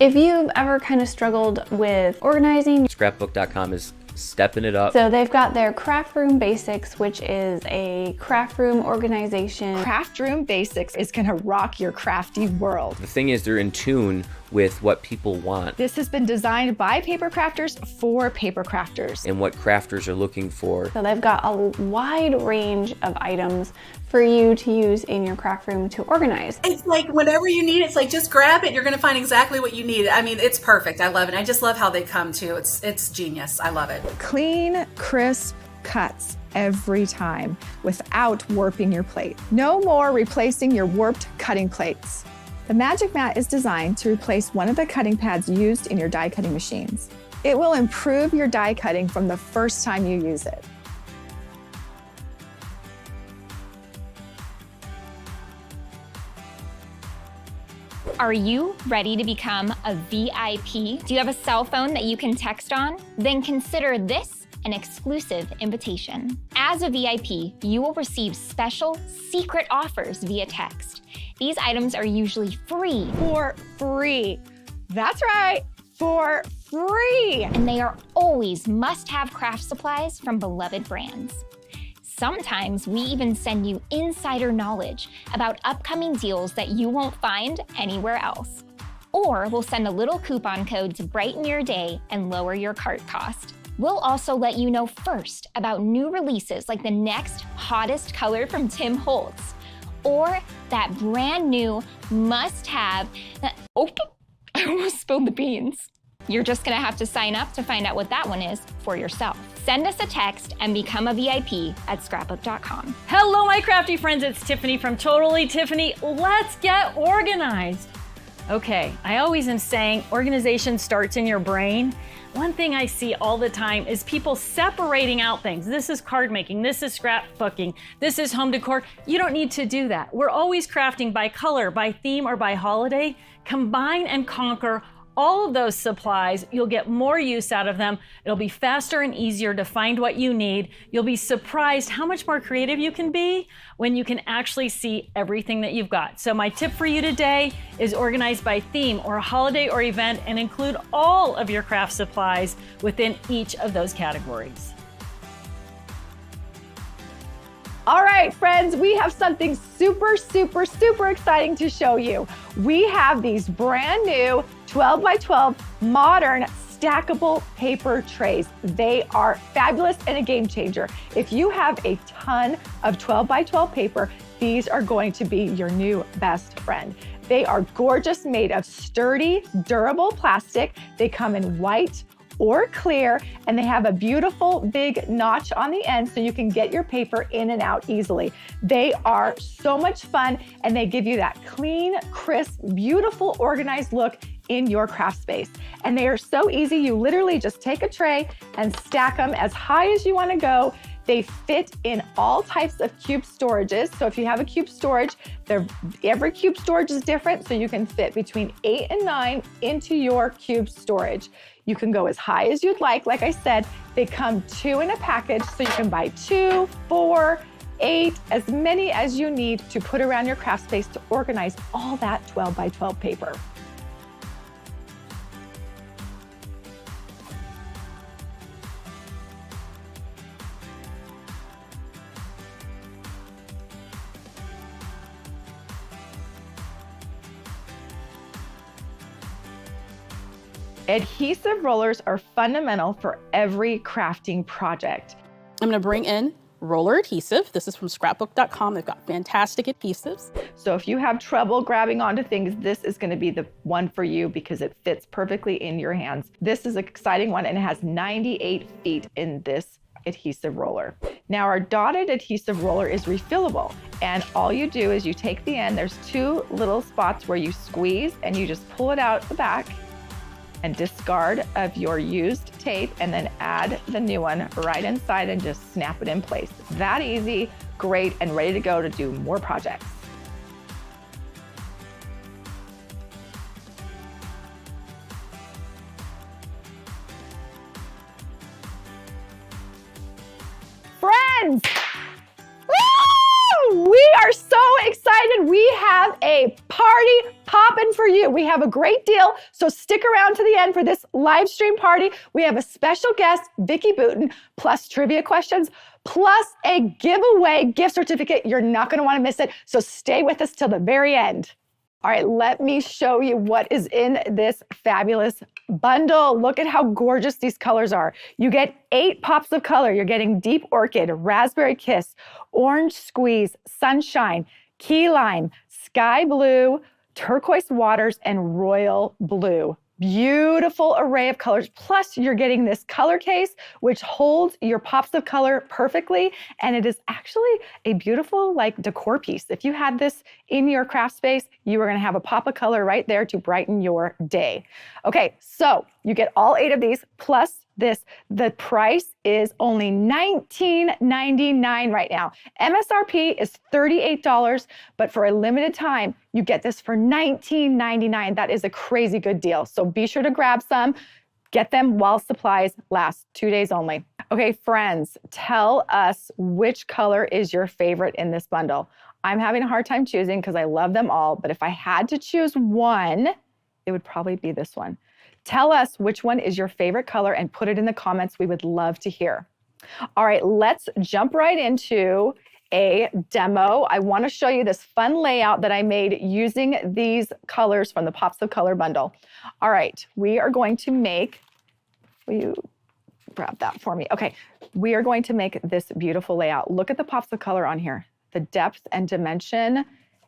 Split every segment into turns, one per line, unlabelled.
If you've ever kind of struggled with organizing,
Scrapbook.com is stepping it up.
So they've got their Craft Room Basics, which is a craft room organization.
Craft Room Basics is gonna rock your crafty world.
The thing is, they're in tune with what people want.
This has been designed by paper crafters for paper crafters.
And what crafters are looking for.
So they've got a wide range of items for you to use in your craft room to organize.
It's like whenever you need it, it's like just grab it. You're gonna find exactly what you need. I mean, it's perfect. I love it. I just love how they come too. It's genius. I love it.
Clean, crisp cuts every time without warping your plate. No more replacing your warped cutting plates. The Magic Mat is designed to replace one of the cutting pads used in your die cutting machines. It will improve your die cutting from the first time you use it.
Are you ready to become a VIP? Do you have a cell phone that you can text on? Then consider this an exclusive invitation. As a VIP, you will receive special secret offers via text. These items are usually free.
For free. That's right, for free.
And they are always must-have craft supplies from beloved brands. Sometimes we even send you insider knowledge about upcoming deals that you won't find anywhere else. Or we'll send a little coupon code to brighten your day and lower your cart cost. We'll also let you know first about new releases like the next hottest color from Tim Holtz, or that brand new must-have. Oh, I almost spilled the beans. You're just gonna have to sign up to find out what that one is for yourself. Send us a text and become a VIP at Scrapbook.com.
Hello, my crafty friends. It's Tiffany from Totally Tiffany. Let's get organized. Okay, I always am saying organization starts in your brain. One thing I see all the time is people separating out things. This is card making, this is scrapbooking, this is home decor. You don't need to do that. We're always crafting by color, by theme, or by holiday. Combine and conquer all of those supplies. You'll get more use out of them. It'll be faster and easier to find what you need. You'll be surprised how much more creative you can be when you can actually see everything that you've got. So my tip for you today is organize by theme or holiday or event and include all of your craft supplies within each of those categories.
All right, friends, we have something super, super, super exciting to show you. We have these brand new 12 by 12 modern stackable paper trays. They are fabulous and a game changer. If you have a ton of 12 by 12 paper, these are going to be your new best friend. They are gorgeous, made of sturdy, durable plastic. They come in white or clear, and they have a beautiful big notch on the end so you can get your paper in and out easily. They are so much fun, and they give you that clean, crisp, beautiful, organized look in your craft space. And they are so easy. You literally just take a tray and stack them as high as you want to go. They fit in all types of cube storages. So if you have a cube storage, every cube storage is different, so you can fit between 8 and 9 into your cube storage. You can go as high as you'd like. Like I said, they come 2 in a package, so you can buy 2, 4, 8, as many as you need to put around your craft space to organize all that 12 by 12 paper. Adhesive rollers are fundamental for every crafting project.
I'm gonna bring in roller adhesive. This is from Scrapbook.com. They've got fantastic adhesives.
So if you have trouble grabbing onto things, this is gonna be the one for you because it fits perfectly in your hands. This is an exciting one, and it has 98 feet in this adhesive roller. Now our dotted adhesive roller is refillable, and all you do is you take the end, there's 2 little spots where you squeeze and you just pull it out the back and discard of your used tape, and then add the new one right inside and just snap it in place. That easy, great, and ready to go to do more projects. Friends, woo! We are so excited. We have a a party popping for you. We have a great deal, so stick around to the end for this live stream party. We have a special guest, Vicki Booten, plus trivia questions, plus a giveaway gift certificate. You're not going to want to miss it, so stay with us till the very end. All right, let me show you what is in this fabulous bundle. Look at how gorgeous these colors are. You get 8 pops of color. You're getting Deep Orchid, Raspberry Kiss, Orange Squeeze, Sunshine, Key Lime, Sky Blue, Turquoise Waters, and Royal Blue. Beautiful array of colors. Plus, you're getting this color case, which holds your pops of color perfectly. And it is actually a beautiful like decor piece. If you had this in your craft space, you are going to have a pop of color right there to brighten your day. Okay, so you get all 8 of these plus this. The price is only $19.99 right now. MSRP is $38, but for a limited time, you get this for $19.99. That is a crazy good deal. So be sure to grab some. Get them while supplies last. 2 days only. Okay, friends, tell us which color is your favorite in this bundle. I'm having a hard time choosing because I love them all, but if I had to choose one, it would probably be this one. Tell us which one is your favorite color and put it in the comments. We would love to hear. All right, let's jump right into a demo. I want to show you this fun layout that I made using these colors from the Pops of Color bundle. All right, we are going to make, will you grab that for me? Okay, we are going to make this beautiful layout. Look at the Pops of Color on here, the depth and dimension,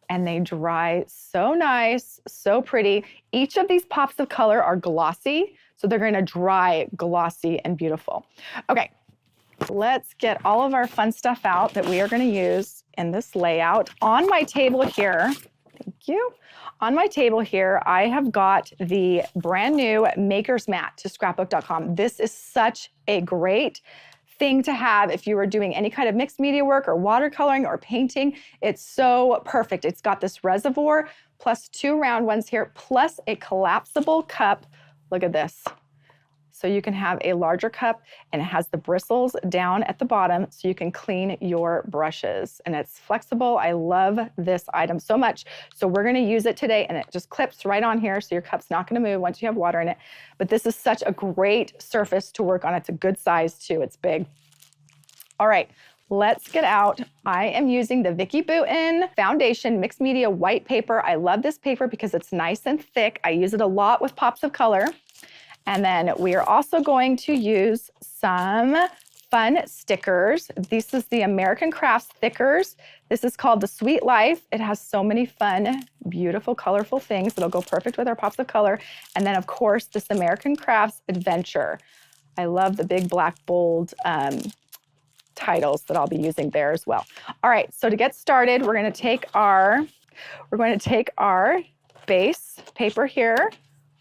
and they dry so nice, so pretty. Each of these pops of color are glossy, so they're gonna dry glossy and beautiful. Okay, let's get all of our fun stuff out that we are gonna use in this layout. On my table here, thank you. On my table here, I have got the brand new Maker's Mat to Scrapbook.com. This is such a great thing to have if you are doing any kind of mixed media work or watercoloring or painting. It's so perfect. It's got this reservoir plus 2 round ones here, plus a collapsible cup. Look at this. So you can have a larger cup and it has the bristles down at the bottom so you can clean your brushes. And it's flexible. I love this item so much. So we're gonna use it today and it just clips right on here so your cup's not gonna move once you have water in it. But this is such a great surface to work on. It's a good size too, it's big. All right, let's get out. I am using the Vicki Booten Foundation Mixed Media White Paper. I love this paper because it's nice and thick. I use it a lot with pops of color. And then we are also going to use some fun stickers. This is the American Crafts Stickers. This is called the Sweet Life. It has so many fun, beautiful, colorful things that'll go perfect with our pops of color. And then of course, this American Crafts Adventure. I love the big black bold titles that I'll be using there as well. All right, so to get started, we're going to take our base paper here,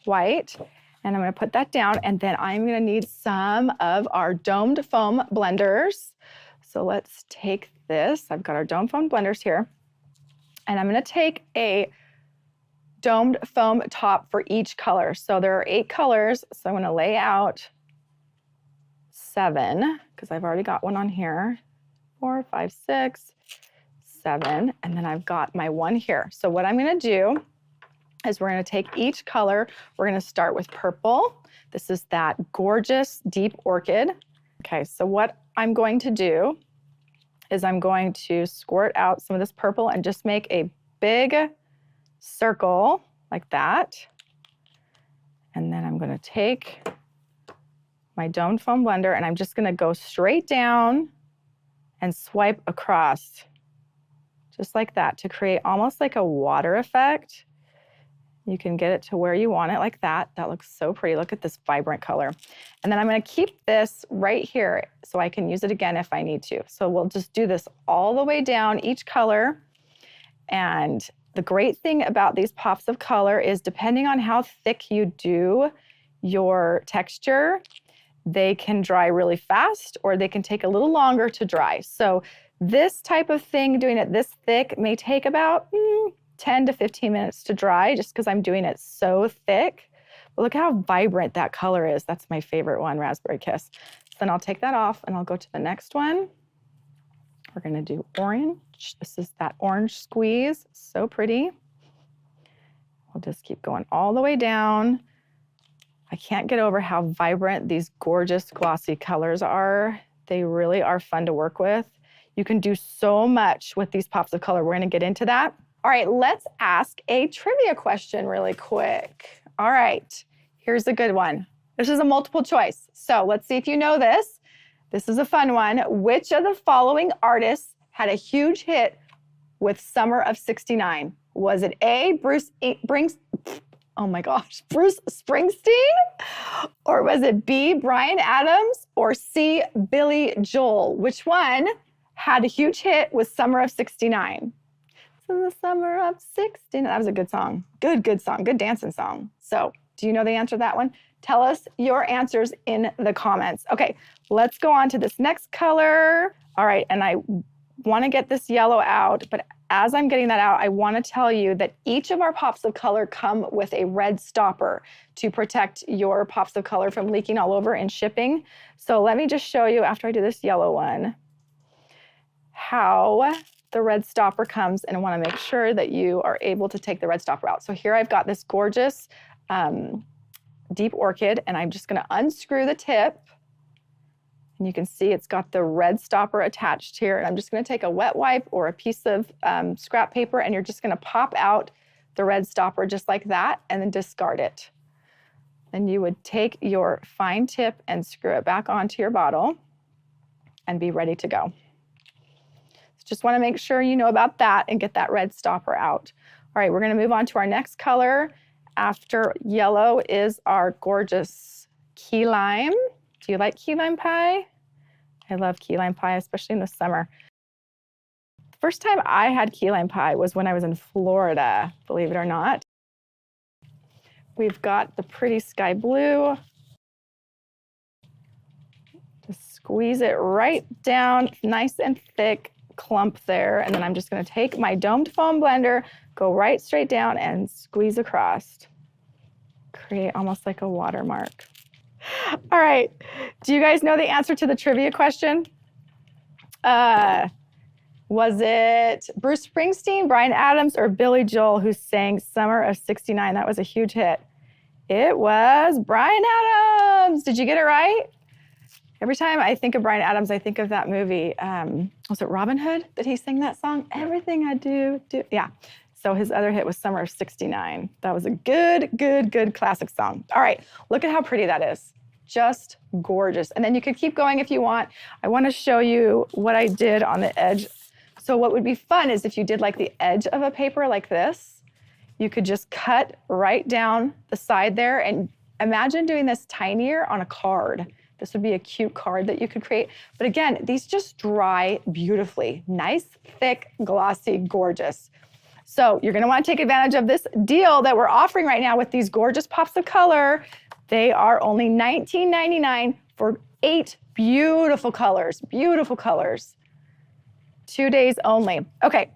white, and I'm going to put that down, and then I'm going to need some of our domed foam blenders. So let's take this. I've got our domed foam blenders here, and I'm going to take a domed foam top for each color. So there are 8 colors, so I'm going to lay out 7, because I've already got one on here. 4, 5, 6, 7, and then I've got my one here. So what I'm going to do is we're going to take each color. We're going to start with purple. This is that gorgeous Deep Orchid. Okay, so what I'm going to do is I'm going to squirt out some of this purple and just make a big circle like that. And then I'm going to take my domed foam blender and I'm just going to go straight down and swipe across just like that to create almost like a water effect. You can get it to where you want it like that. That looks so pretty. Look at this vibrant color. And then I'm going to keep this right here so I can use it again if I need to. So we'll just do this all the way down each color. And the great thing about these pops of color is depending on how thick you do your texture, they can dry really fast or they can take a little longer to dry. So this type of thing, doing it this thick, may take about 10 to 15 minutes to dry just because I'm doing it so thick. But look how vibrant that color is. That's my favorite one, Raspberry Kiss. Then I'll take that off and I'll go to the next one. We're gonna do orange. This is that orange squeeze, so pretty. We'll just keep going all the way down. I can't get over how vibrant these gorgeous glossy colors are. They really are fun to work with. You can do so much with these pops of color. We're gonna get into that. All right, let's ask a trivia question really quick. All right, here's a good one. This is a multiple choice. So let's see if you know this. This is a fun one. Which of the following artists had a huge hit with Summer of '69? Was it A, Bruce Springsteen? Or was it B, Bryan Adams? Or C, Billy Joel? Which one had a huge hit with Summer of '69? So the Summer of '69. That was a good song. Good song. Good dancing song. So do you know the answer to that one? Tell us your answers in the comments. Okay, let's go on to this next color. All right, and I want to get this yellow out, but as I'm getting that out, I want to tell you that each of our pops of color come with a red stopper to protect your pops of color from leaking all over in shipping. So let me just show you after I do this yellow one how the red stopper comes, and I want to make sure that you are able to take the red stopper out. So here I've got this gorgeous deep orchid, and I'm just going to unscrew the tip. And you can see it's got the red stopper attached here. And I'm just going to take a wet wipe or a piece of scrap paper, and you're just going to pop out the red stopper just like that and then discard it. Then you would take your fine tip and screw it back onto your bottle and be ready to go. So just want to make sure you know about that and get that red stopper out. All right, we're going to move on to our next color. After yellow is our gorgeous key lime. Do you like key lime pie? I love key lime pie, especially in the summer. The first time I had key lime pie was when I was in Florida, believe it or not. We've got the pretty sky blue. Just squeeze it right down, nice and thick clump there. And then I'm just going to take my domed foam blender, go right straight down and squeeze across. Create almost like a watermark. All right, do you guys know the answer to the trivia question? Was it Bruce Springsteen, Bryan Adams, or Billy Joel who sang Summer of '69? That was a huge hit. It was Bryan Adams. Did you get it right? Every time I think of Bryan Adams, I think of that movie. Was it Robin Hood? Did he sing that song? Everything I do. Yeah. So his other hit was Summer of '69. That was a good classic song. All right, look at how pretty that is. Just gorgeous. And then you could keep going if you want. I want to show you what I did on the edge. So what would be fun is if you did like the edge of a paper like this, you could just cut right down the side there, and imagine doing this tinier on a card. This would be a cute card that you could create. But again, these just dry beautifully. Nice, thick, glossy, gorgeous. So you're gonna wanna take advantage of this deal that we're offering right now with these gorgeous pops of color. They are only $19.99 for 8 beautiful colors, 2 days only. Okay,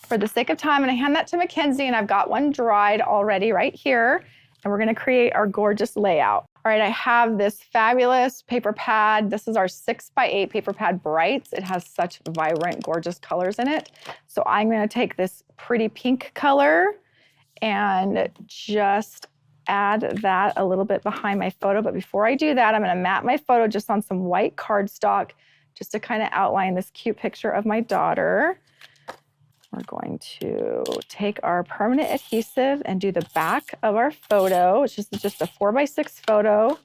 for the sake of time, I'm gonna hand that to Mackenzie, and I've got one dried already right here, and we're gonna create our gorgeous layout. All right, I have this fabulous paper pad. This is our 6x8 paper pad Brights. It has such vibrant, gorgeous colors in it. So I'm gonna take this pretty pink color and just add that a little bit behind my photo. But before I do that, I'm gonna map my photo just on some white cardstock just to kind of outline this cute picture of my daughter. We're going to take our permanent adhesive and do the back of our photo, which is just a 4x6 photo.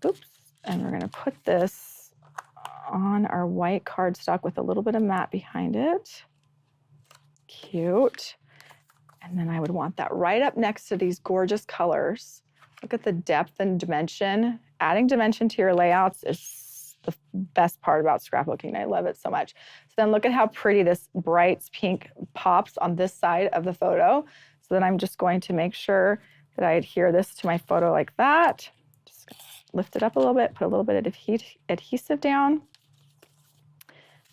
Oops. And we're going to put this on our white cardstock with a little bit of matte behind it. Cute. And then I would want that right up next to these gorgeous colors. Look at the depth and dimension. Adding dimension to your layouts is the best part about scrapbooking. I love it so much. So then look at how pretty this bright pink pops on this side of the photo. So then I'm just going to make sure that I adhere this to my photo like that. Just lift it up a little bit, put a little bit of adhesive down.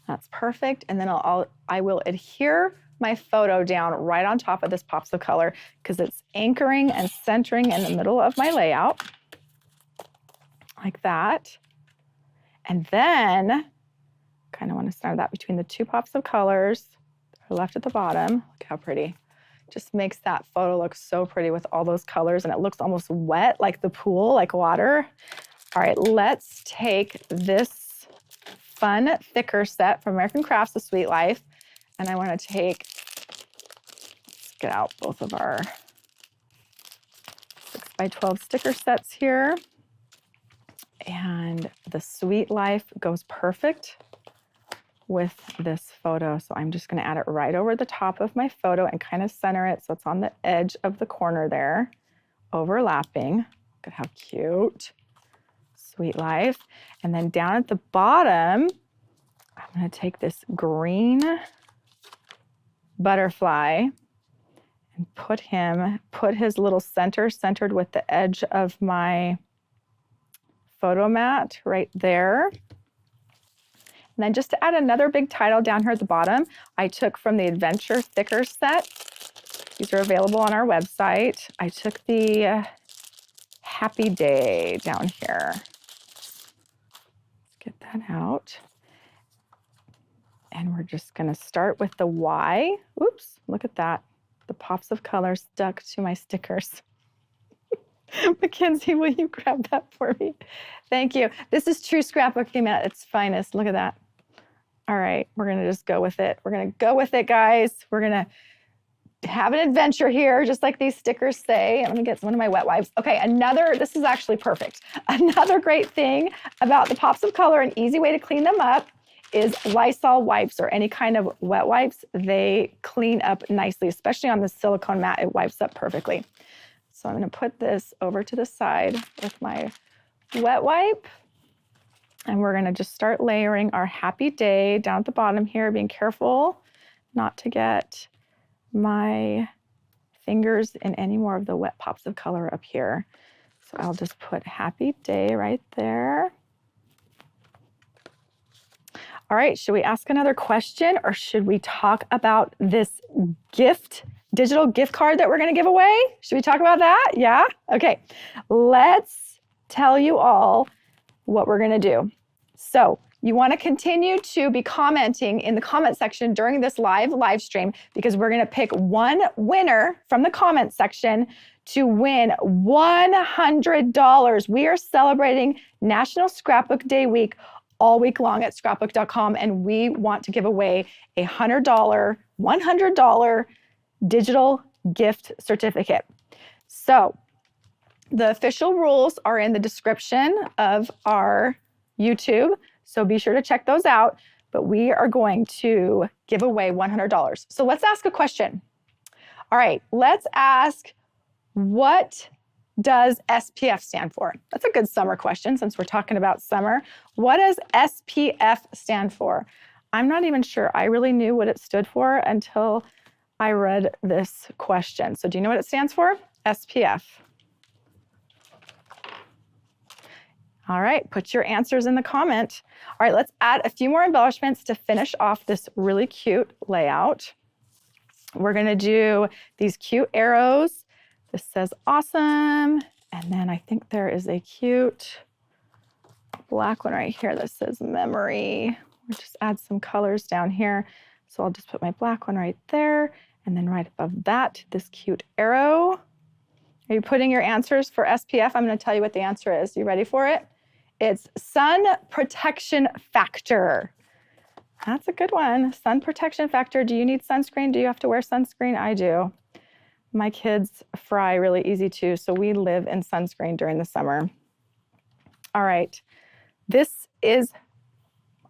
That's perfect. And then I will adhere my photo down right on top of this pops of color because it's anchoring and centering in the middle of my layout like that. And then kind of want to center that between the two pops of colors that are left at the bottom. Look how pretty. Just makes that photo look so pretty with all those colors, and it looks almost wet, like the pool, like water. All right, let's take this fun thicker set from American Crafts, The Sweet Life, and I want to take, let's get out both of our 6x12 sticker sets here. And the Sweet Life goes perfect with this photo. So I'm just going to add it right over the top of my photo and kind of center it so it's on the edge of the corner there, overlapping. Look at how cute. Sweet Life. And then down at the bottom, I'm going to take this green butterfly and put his little center centered with the edge of my photo mat right there. And then just to add another big title down here at the bottom, I took from the Adventure Thicker set. These are available on our website. I took the Happy Day down here. Let's get that out. And we're just gonna start with the Y. Oops, look at that. The pops of color stuck to my stickers. Mackenzie, will you grab that for me? Thank you. This is true scrapbooking at its finest. Look at that. All right, we're gonna just go with it. We're gonna go with it, guys. We're gonna have an adventure here, just like these stickers say. Let me get one of my wet wipes. Okay, this is actually perfect. Another great thing about the pops of color, an easy way to clean them up, is Lysol wipes or any kind of wet wipes. They clean up nicely, especially on the silicone mat. It wipes up perfectly. So I'm going to put this over to the side with my wet wipe. And we're going to just start layering our Happy Day down at the bottom here, being careful not to get my fingers in any more of the wet pops of color up here. So I'll just put Happy Day right there. All right, should we ask another question or should we talk about this digital gift card that we're gonna give away? Should we talk about that? Yeah? Okay, let's tell you all what we're gonna do. So you wanna continue to be commenting in the comment section during this live stream because we're gonna pick one winner from the comment section to win $100. We are celebrating National Scrapbook Day week all week long at Scrapbook.com, and we want to give away a $100 digital gift certificate. So the official rules are in the description of our YouTube, so be sure to check those out, but we are going to give away $100. So let's ask a question. All right, let's ask, what does SPF stand for? That's a good summer question since we're talking about summer. What does SPF stand for? I'm not even sure I really knew what it stood for until I read this question. So do you know what it stands for? SPF. All right, put your answers in the comment. All right, let's add a few more embellishments to finish off this really cute layout. We're gonna do these cute arrows. This says awesome. And then I think there is a cute black one right here that says memory. We'll just add some colors down here. So I'll just put my black one right there. And then right above that, this cute arrow. Are you putting your answers for SPF? I'm gonna tell you what the answer is. You ready for it? It's sun protection factor. That's a good one. Sun protection factor. Do you need sunscreen? Do you have to wear sunscreen? I do. My kids fry really easy too, so we live in sunscreen during the summer. All right, this is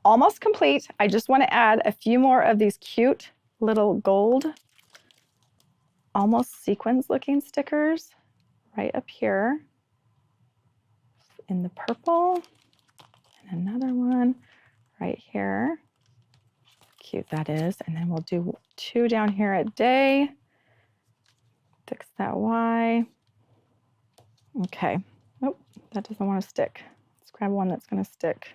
almost complete. I just want to add a few more of these cute little gold, almost sequins looking stickers right up here in the purple, and another one right here. Cute that is. And then we'll do 2 down here at day. Fix that Y. Okay. Oh, that doesn't want to stick. Let's grab one that's going to stick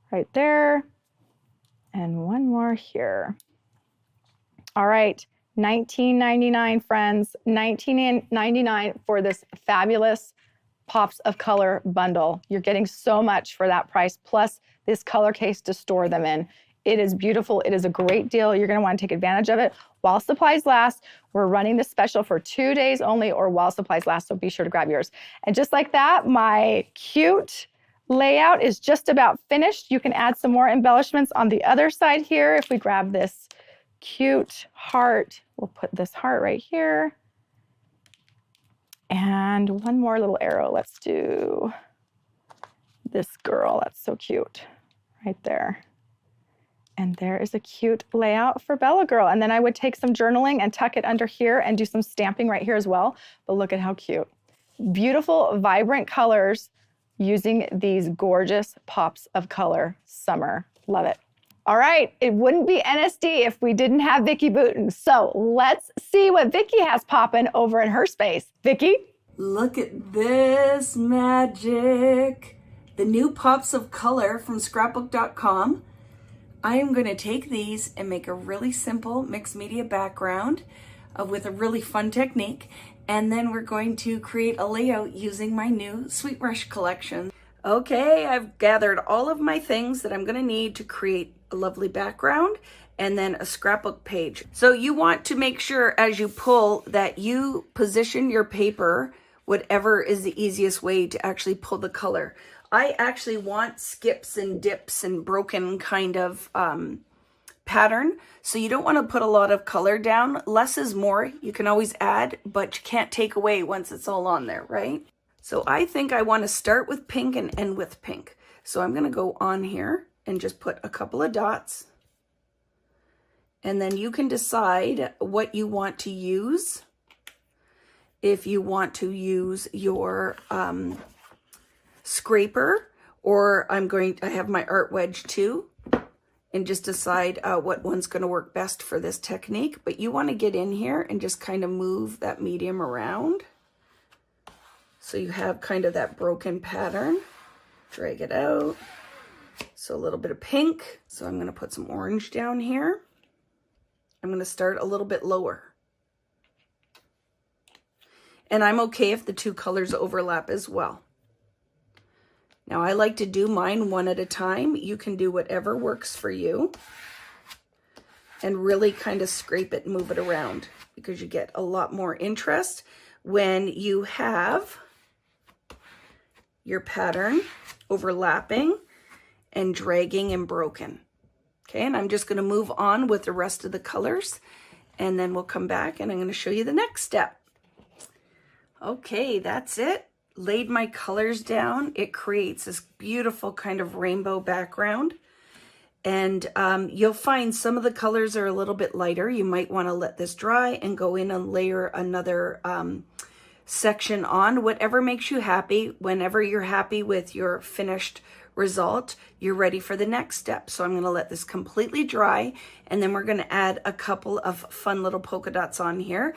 right there. And one more here. All right. $19.99, friends. $19.99 for this fabulous Pops of Color bundle. You're getting so much for that price, plus this color case to store them in. It is beautiful. It is a great deal. You're going to want to take advantage of it while supplies last. We're running this special for 2 days only, or while supplies last, so be sure to grab yours. And just like that, my cute layout is just about finished. You can add some more embellishments on the other side here. If we grab this cute heart, we'll put this heart right here. And one more little arrow. Let's do this girl. That's so cute right there. And there is a cute layout for Bella Girl. And then I would take some journaling and tuck it under here and do some stamping right here as well. But look at how cute. Beautiful, vibrant colors using these gorgeous pops of color. Summer. Love it. All right, it wouldn't be NSD if we didn't have Vicki Booten. So let's see what Vicki has popping over in her space. Vicki?
Look at this magic. The new pops of color from Scrapbook.com. I am going to take these and make a really simple mixed media background with a really fun technique. And then we're going to create a layout using my new Sweet Rush collection. Okay, I've gathered all of my things that I'm going to need to create a lovely background and then a scrapbook page. So you want to make sure as you pull that you position your paper whatever is the easiest way to actually pull the color. I actually want skips and dips and broken kind of pattern. So you don't want to put a lot of color down. Less is more. You can always add, but you can't take away once it's all on there, right? So I think I want to start with pink and end with pink. So I'm going to go on here and just put a couple of dots. And then you can decide what you want to use. If you want to use your scraper, or I have my art wedge too, and just decide what one's going to work best for this technique. But you want to get in here and just kind of move that medium around. So you have kind of that broken pattern. Drag it out. So a little bit of pink. So I'm going to put some orange down here. I'm going to start a little bit lower. And I'm okay if the two colors overlap as well. Now I like to do mine one at a time. You can do whatever works for you. And really kind of scrape it and move it around, because you get a lot more interest when you have your pattern overlapping and dragging and broken. Okay, and I'm just going to move on with the rest of the colors, and then we'll come back and I'm going to show you the next step. Okay, that's it. Laid my colors down. It creates this beautiful kind of rainbow background. And you'll find some of the colors are a little bit lighter. You might want to let this dry and go in and layer another section on. Whatever makes you happy. Whenever you're happy with your finished result, you're ready for the next step. So I'm going to let this completely dry, and then we're going to add a couple of fun little polka dots on here.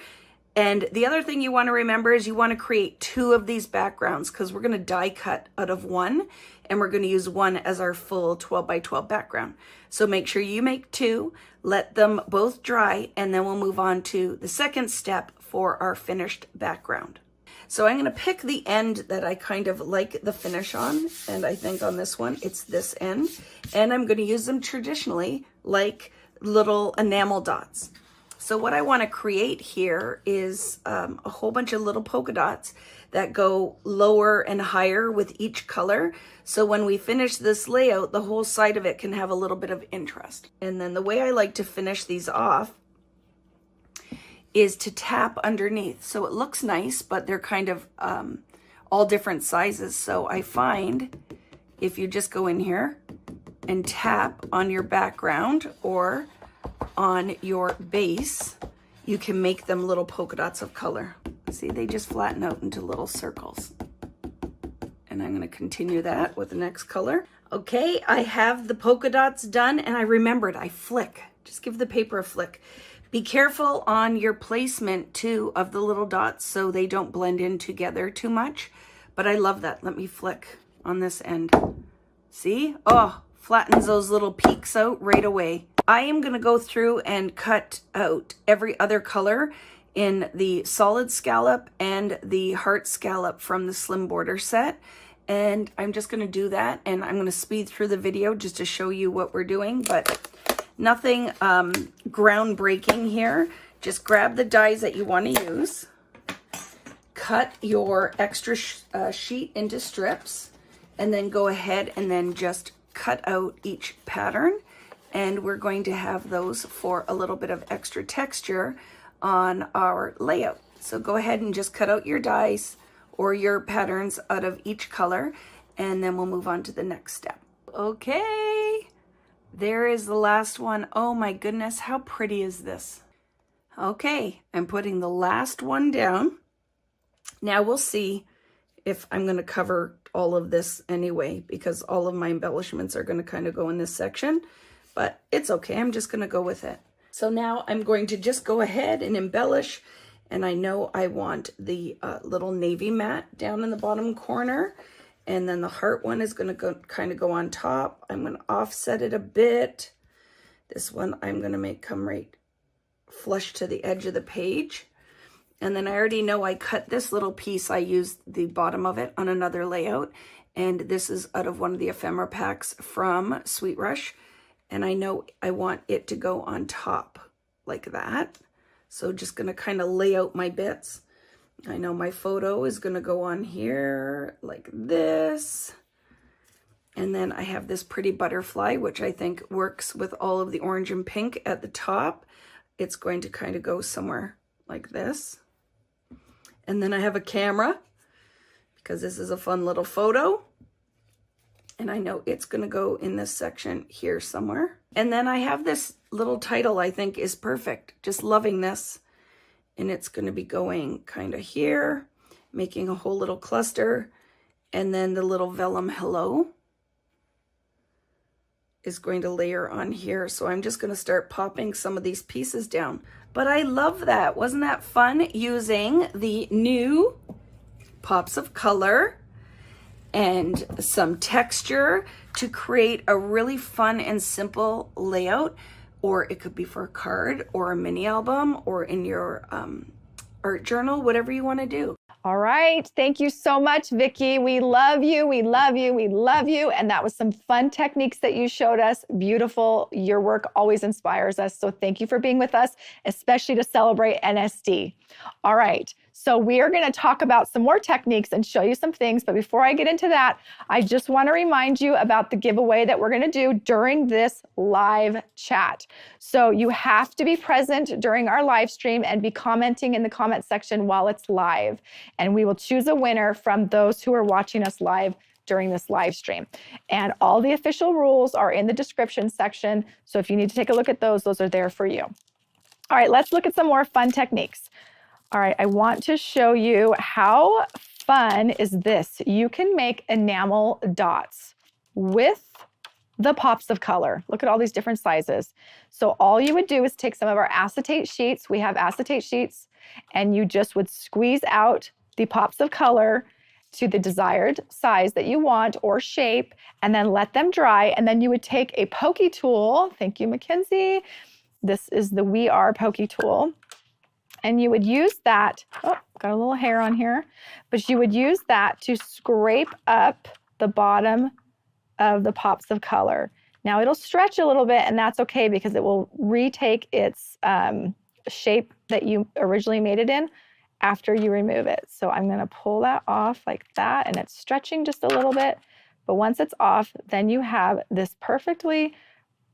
And the other thing you want to remember is you want to create 2 of these backgrounds, because we're going to die cut out of one, and we're going to use one as our full 12 by 12 background. So make sure you make 2, let them both dry, and then we'll move on to the second step for our finished background. So I'm going to pick the end that I kind of like the finish on, and I think on this one it's this end, and I'm going to use them traditionally like little enamel dots. So what I want to create here is a whole bunch of little polka dots that go lower and higher with each color. So when we finish this layout, the whole side of it can have a little bit of interest. And then the way I like to finish these off is to tap underneath. So it looks nice, but they're kind of all different sizes. So I find if you just go in here and tap on your background or on your base, you can make them little polka dots of color. See, they just flatten out into little circles. And I'm going to continue that with the next color. Okay, I have the polka dots done, and I remembered I flick. Just give the paper a flick. Be careful on your placement too of the little dots so they don't blend in together too much. But I love that. Let me flick on this end. See? Oh, flattens those little peaks out right away. I am going to go through and cut out every other color in the solid scallop and the heart scallop from the slim border set. And I'm just going to do that, and I'm going to speed through the video just to show you what we're doing. But Nothing groundbreaking here. Just grab the dies that you want to use. Cut your extra sheet into strips, and then go ahead and then just cut out each pattern. And we're going to have those for a little bit of extra texture on our layout. So go ahead and just cut out your dies or your patterns out of each color, and then we'll move on to the next step. Okay, there is the last one. Oh my goodness, how pretty is this? Okay, I'm putting the last one down. Now we'll see if I'm going to cover all of this anyway, because all of my embellishments are going to kind of go in this section, but it's okay. I'm just going to go with it. So now I'm going to just go ahead and embellish, and I know I want the little navy mat down in the bottom corner, and then the heart one is going to kind of go on top. I'm going to offset it a bit. This one I'm going to make come right flush to the edge of the page. And then I already know I cut this little piece. I used the bottom of it on another layout, and this is out of one of the ephemera packs from Sweet Rush. And I know I want it to go on top like that. So just gonna kind of lay out my bits. I know my photo is gonna go on here like this. And then I have this pretty butterfly, which I think works with all of the orange and pink at the top. It's going to kind of go somewhere like this. And then I have a camera, because this is a fun little photo. And I know it's going to go in this section here somewhere. And then I have this little title I think is perfect. Just loving this. And it's going to be going kind of here, making a whole little cluster. And then the little vellum hello is going to layer on here. So I'm just going to start popping some of these pieces down. But I love that. Wasn't that fun, using the new pops of color and some texture to create a really fun and simple layout? Or it could be for a card or a mini album or in your art journal, whatever you want to do.
All right. Thank you so much, Vicki. We love you. We love you. We love you. And that was some fun techniques that you showed us. Beautiful. Your work always inspires us. So thank you for being with us, especially to celebrate NSD. All right. So we are going to talk about some more techniques and show you some things. But before I get into that, I just want to remind you about the giveaway that we're going to do during this live chat. So you have to be present during our live stream and be commenting in the comment section while it's live. And we will choose a winner from those who are watching us live during this live stream. And all the official rules are in the description section. So if you need to take a look at those are there for you. All right, let's look at some more fun techniques. All right, I want to show you how fun is this. You can make enamel dots with the pops of color. Look at all these different sizes. So all you would do is take some of our acetate sheets. We have acetate sheets, and you just would squeeze out the pops of color to the desired size that you want or shape, and then let them dry. And then you would take a pokey tool. Thank you, Mackenzie. This is the We Are pokey tool. And you would use that, oh, got a little hair on here, but you would use that to scrape up the bottom of the pops of color. Now it'll stretch a little bit, and that's okay because it will retake its shape that you originally made it in after you remove it. So I'm going to pull that off like that, and it's stretching just a little bit. But once it's off, then you have this perfectly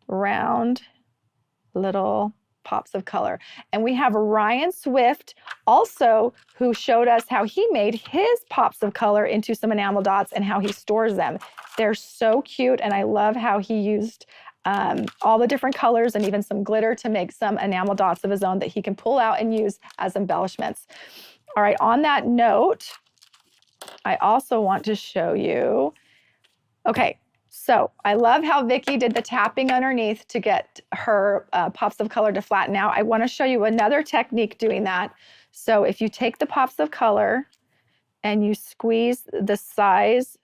round little pops of color. And we have Ryan Swift also, who showed us how he made his pops of color into some enamel dots and how he stores them. They're so cute, and I love how he used all the different colors and even some glitter to make some enamel dots of his own that he can pull out and use as embellishments. All right, on that note, I also want to show you, okay, so I love how Vicki did the tapping underneath to get her pops of color to flatten out. I want to show you another technique doing that. So if you take the pops of color and you squeeze the size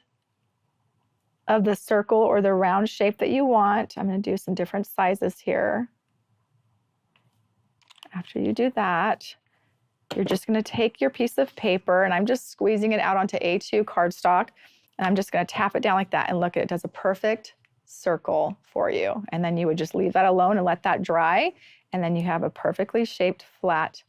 of the circle or the round shape that you want, I'm going to do some different sizes here. After you do that, you're just going to take your piece of paper, and I'm just squeezing it out onto A2 cardstock. And I'm just going to tap it down like that, and look, it does a perfect circle for you. And then you would just leave that alone and let that dry. And then you have a perfectly shaped flat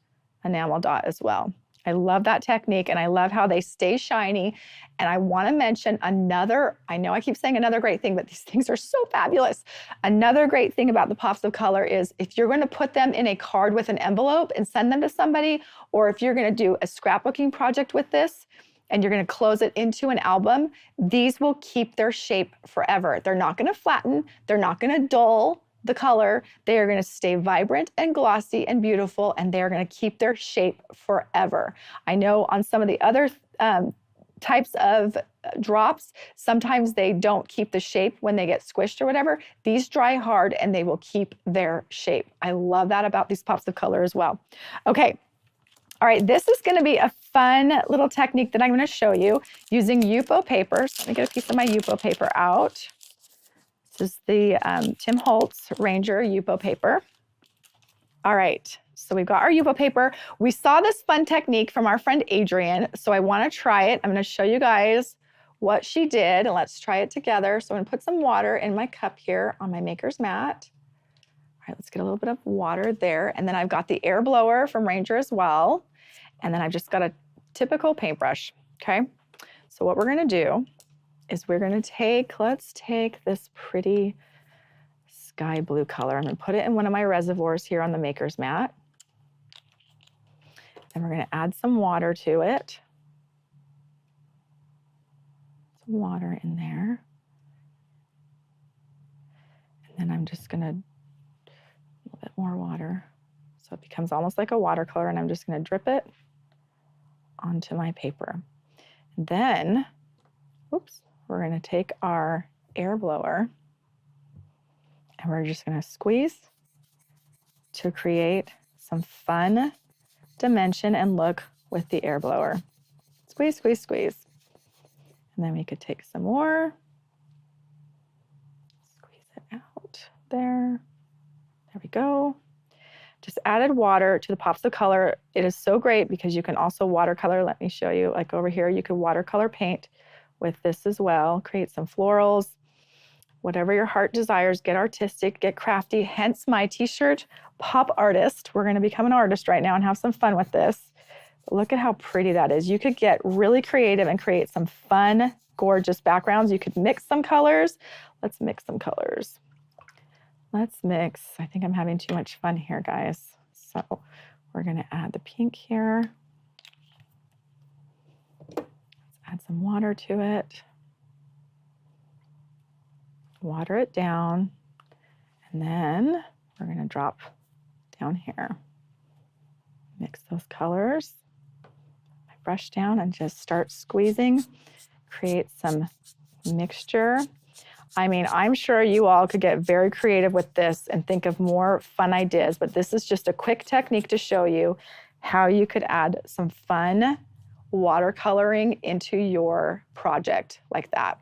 enamel dot as well. I love that technique, and I love how they stay shiny. And I want to mention another, I know I keep saying another great thing, but these things are so fabulous. Another great thing about the pops of color is if you're going to put them in a card with an envelope and send them to somebody, or if you're going to do a scrapbooking project with this and you're going to close it into an album, these will keep their shape forever. They're not going to flatten. They're not going to dull the color. They are going to stay vibrant and glossy and beautiful, and they're going to keep their shape forever. I know on some of the other types of drops, sometimes they don't keep the shape when they get squished or whatever. These dry hard and they will keep their shape. I love that about these pops of color as well. Okay. All right, this is going to be a fun little technique that I'm going to show you using Yupo paper. So let me get a piece of my Yupo paper out. This is the Tim Holtz Ranger Yupo paper. All right, so we've got our Yupo paper. We saw this fun technique from our friend Adrienne, so I want to try it. I'm going to show you guys what she did, and let's try it together. So I'm going to put some water in my cup here on my maker's mat. All right, let's get a little bit of water there, and then I've got the air blower from Ranger as well, and then I've just got a typical paintbrush, okay? So what we're going to do is we're going to take, let's take this pretty sky blue color. I'm going to put it in one of my reservoirs here on the maker's mat. And we're going to add some water to it. Some water in there. And then I'm just going to, a little bit more water. So it becomes almost like a watercolor, and I'm just going to drip it onto my paper. And then, oops. We're going to take our air blower and we're just going to squeeze to create some fun dimension and look with the air blower. Squeeze, squeeze, squeeze. And then we could take some more. Squeeze it out there. There we go. Just added water to the pops of color. It is so great because you can also watercolor. Let me show you, like over here, you could watercolor paint with this as well. Create some florals, whatever your heart desires. Get artistic, get crafty, hence my t-shirt, Pop Artist. We're going to become an artist right now and have some fun with this. But look at how pretty that is. You could get really creative and create some fun, gorgeous backgrounds. You could mix some colors. Let's mix some colors. Let's mix. I think I'm having too much fun here, guys. So we're going to add the pink here. Add some water to it, water it down, and then we're going to drop down here. Mix those colors, my brush down, and just start squeezing, create some mixture. I mean, I'm sure you all could get very creative with this and think of more fun ideas, but this is just a quick technique to show you how you could add some fun watercoloring into your project like that.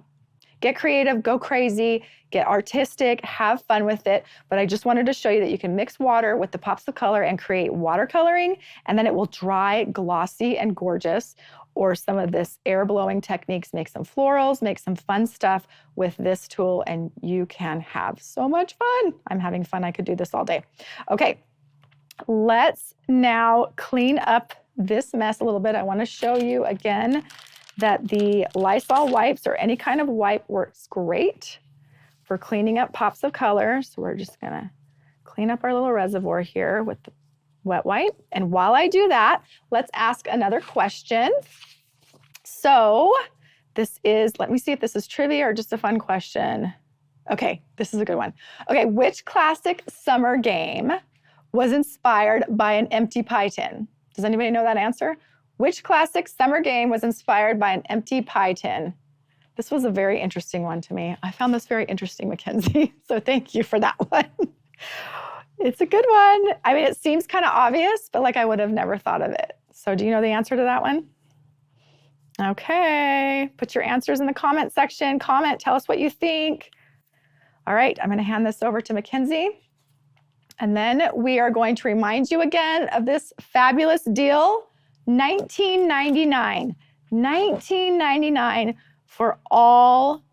Get creative, go crazy, get artistic, have fun with it. But I just wanted to show you that you can mix water with the pops of color and create watercoloring, and then it will dry glossy and gorgeous. Or some of this air blowing techniques, make some florals, make some fun stuff with this tool, and you can have so much fun. I'm having fun. I could do this all day. Okay, let's now clean up this mess a little bit. I want to show you again that the Lysol wipes or any kind of wipe works great for cleaning up pops of color. So we're just going to clean up our little reservoir here with the wet wipe. And while I do that, let's ask another question. So this is, let me see if this is trivia or just a fun question. Okay, this is a good one. Okay, which classic summer game was inspired by an empty pie tin? Does anybody know that answer? Which classic summer game was inspired by an empty pie tin? This was a very interesting one to me. I found this very interesting, Mackenzie. So thank you for that one. It's a good one. I mean, it seems kind of obvious, but like I would have never thought of it. So do you know the answer to that one? Okay, put your answers in the comment section. Comment, tell us what you think. All right, I'm gonna hand this over to Mackenzie. And then we are going to remind you again of this fabulous deal, $19.99. $19.99 for all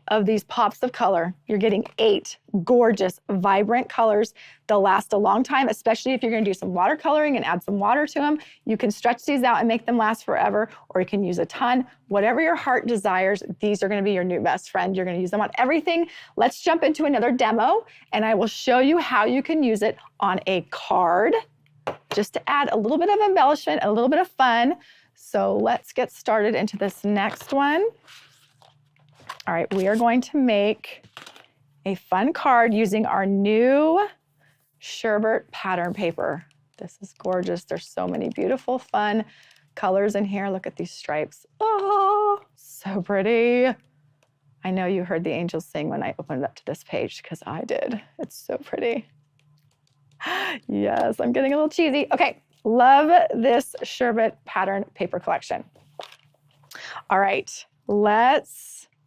of these pops of color. You're getting 8 gorgeous, vibrant colors. They'll last a long time, especially if you're gonna do some watercoloring and add some water to them. You can stretch these out and make them last forever, or you can use a ton. Whatever your heart desires, these are gonna be your new best friend. You're gonna use them on everything. Let's jump into another demo, and I will show you how you can use it on a card, just to add a little bit of embellishment, a little bit of fun. So let's get started into this next one. All right, we are going to make a fun card using our new sherbet pattern paper. This is gorgeous. There's so many beautiful, fun colors in here. Look at these stripes. Oh, so pretty. I know you heard the angels sing when I opened it up to this page, because I did. It's so pretty. Yes, I'm getting a little cheesy. Okay, love this sherbet pattern paper collection. All right,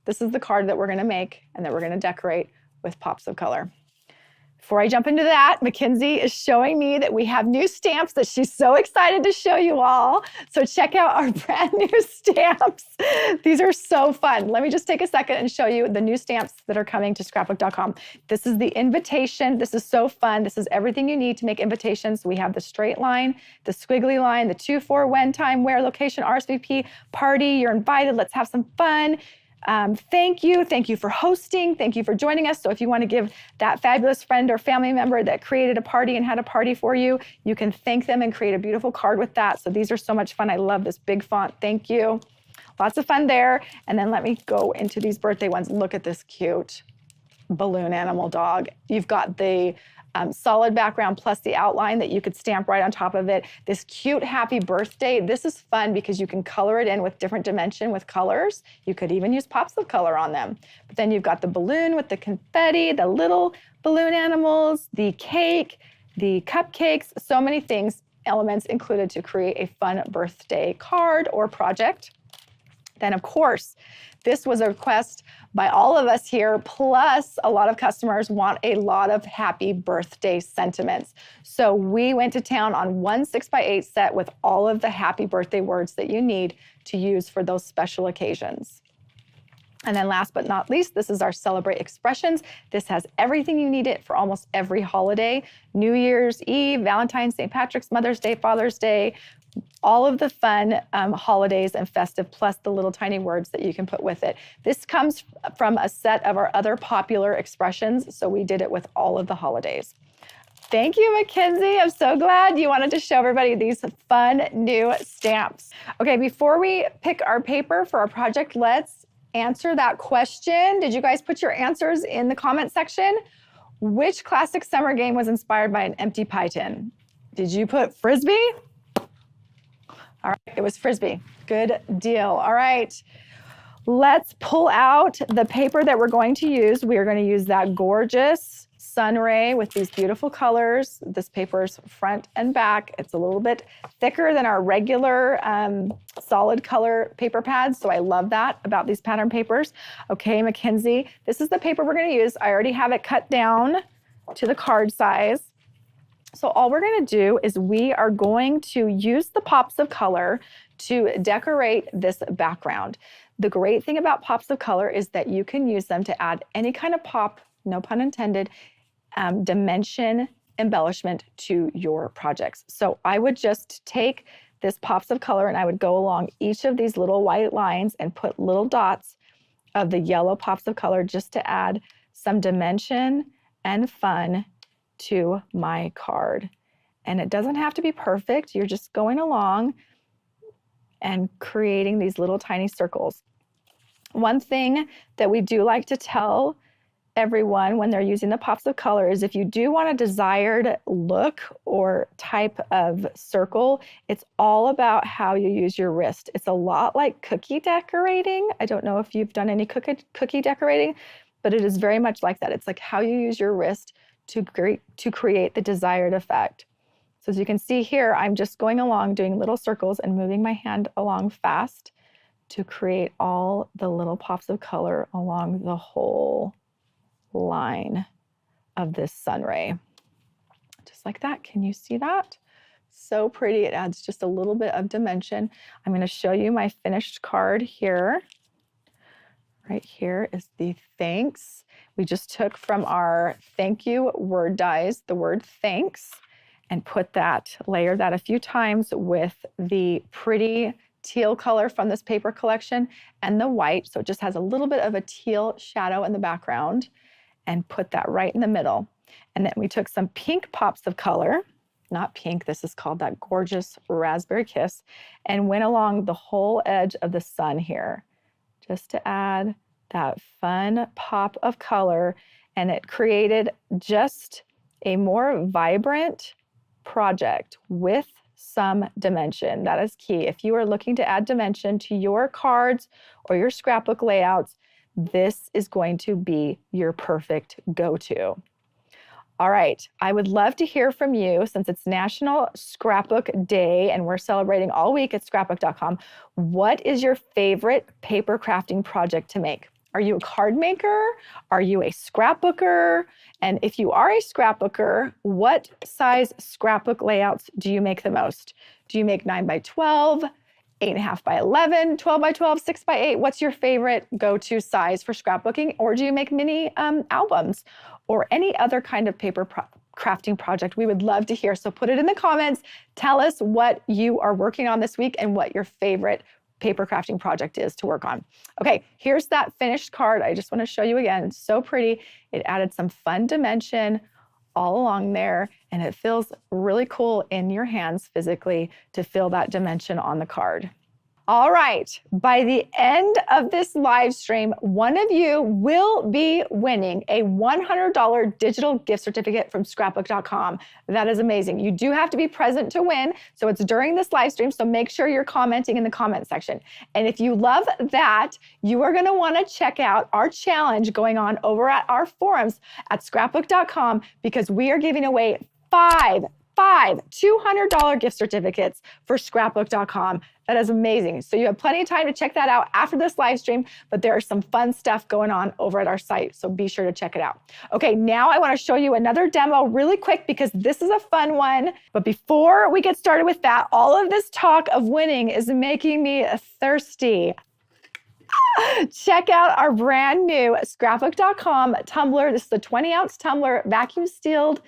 this is the card that we're gonna make and that we're gonna decorate with pops of color. Before I jump into that, Mackenzie is showing me that we have new stamps that she's so excited to show you all. So check out our brand new stamps. These are so fun. Let me just take a second and show you the new stamps that are coming to Scrapbook.com. This is the invitation. This is so fun. This is everything you need to make invitations. We have the straight line, the squiggly line, the 2, 4, when, time, where, location, RSVP, party. You're invited. Let's have some fun. Thank you for hosting. Thank you for joining us. So if you want to give that fabulous friend or family member that created a party and had a party for you, you can thank them and create a beautiful card with that. So these are so much fun. I love this big font. Thank you. Lots of fun there. And then let me go into these birthday ones. Look at this cute balloon animal dog. You've got the solid background plus the outline that you could stamp right on top of it. This cute happy birthday. This is fun because you can color it in with different dimension with colors. You could even use pops of color on them. But then you've got the balloon with the confetti, the little balloon animals, the cake, the cupcakes, so many things, elements included to create a fun birthday card or project. Then of course, this was a request by all of us here, plus a lot of customers want a lot of happy birthday sentiments. So we went to town on one 6x8 set with all of the happy birthday words that you need to use for those special occasions. And then last but not least, this is our Celebrate Expressions. This has everything you need it for almost every holiday. New Year's Eve, Valentine's, St. Patrick's, Mother's Day, Father's Day, all of the fun holidays and festive, plus the little tiny words that you can put with it. This comes from a set of our other popular expressions, so we did it with all of the holidays. Thank you, Mackenzie. I'm so glad you wanted to show everybody these fun new stamps. Okay, before we pick our paper for our project, let's answer that question. Did you guys put your answers in the comment section? Which classic summer game was inspired by an empty pie tin? Did you put Frisbee? All right, it was Frisbee. Good deal. All right, let's pull out the paper that we're going to use. We are going to use that gorgeous Sunray with these beautiful colors. This paper's front and back. It's a little bit thicker than our regular solid color paper pads, so I love that about these pattern papers. Okay, Mackenzie, this is the paper we're going to use. I already have it cut down to the card size. So all we're going to do is we are going to use the pops of color to decorate this background. The great thing about pops of color is that you can use them to add any kind of pop, no pun intended, dimension embellishment to your projects. So I would just take this pops of color and I would go along each of these little white lines and put little dots of the yellow pops of color just to add some dimension and fun to my card. And it doesn't have to be perfect. You're just going along and creating these little tiny circles. One thing that we do like to tell everyone when they're using the pops of color is if you do want a desired look or type of circle, it's all about how you use your wrist. It's a lot like cookie decorating. I don't know if you've done any cookie decorating, but it is very much like that. It's like how you use your wrist to create the desired effect. So as you can see here, I'm just going along doing little circles and moving my hand along fast to create all the little pops of color along the whole line of this sunray. Just like that. Can you see that? So pretty. It adds just a little bit of dimension. I'm going to show you my finished card here. Right here is the thanks. We just took from our thank you word dies the word thanks and layered that a few times with the pretty teal color from this paper collection and the white. So it just has a little bit of a teal shadow in the background, and put that right in the middle. And then we took some pink pops of color, not pink, this is called that gorgeous raspberry kiss, and went along the whole edge of the sun here, just to add that fun pop of color. And it created just a more vibrant project with some dimension. That is key. If you are looking to add dimension to your cards or your scrapbook layouts, this is going to be your perfect go-to. All right, I would love to hear from you since it's National Scrapbook Day and we're celebrating all week at scrapbook.com. What is your favorite paper crafting project to make? Are you a card maker? Are you a scrapbooker? And if you are a scrapbooker, what size scrapbook layouts do you make the most? Do you make 9 by 12, 8.5 by 11, 12 by 12, 6 by 8? What's your favorite go-to size for scrapbooking? Or do you make mini albums or any other kind of paper crafting project? We would love to hear. So put it in the comments. Tell us what you are working on this week and what your favorite paper crafting project is to work on. Okay, here's that finished card. I just want to show you again. It's so pretty. It added some fun dimension all along there, and it feels really cool in your hands physically to feel that dimension on the card. All right, by the end of this live stream, one of you will be winning a $100 digital gift certificate from scrapbook.com. That is amazing. You do have to be present to win, so it's during this live stream, so make sure you're commenting in the comment section. And if you love that, you are gonna wanna check out our challenge going on over at our forums at scrapbook.com, because we are giving away five $200 gift certificates for scrapbook.com. That is amazing. So you have plenty of time to check that out after this live stream, but there's some fun stuff going on over at our site, so be sure to check it out. Okay, now I want to show you another demo really quick because this is a fun one. But before we get started with that, all of this talk of winning is making me thirsty. Check out our brand new scrapbook.com tumbler. This is a 20-ounce tumbler, vacuum sealed,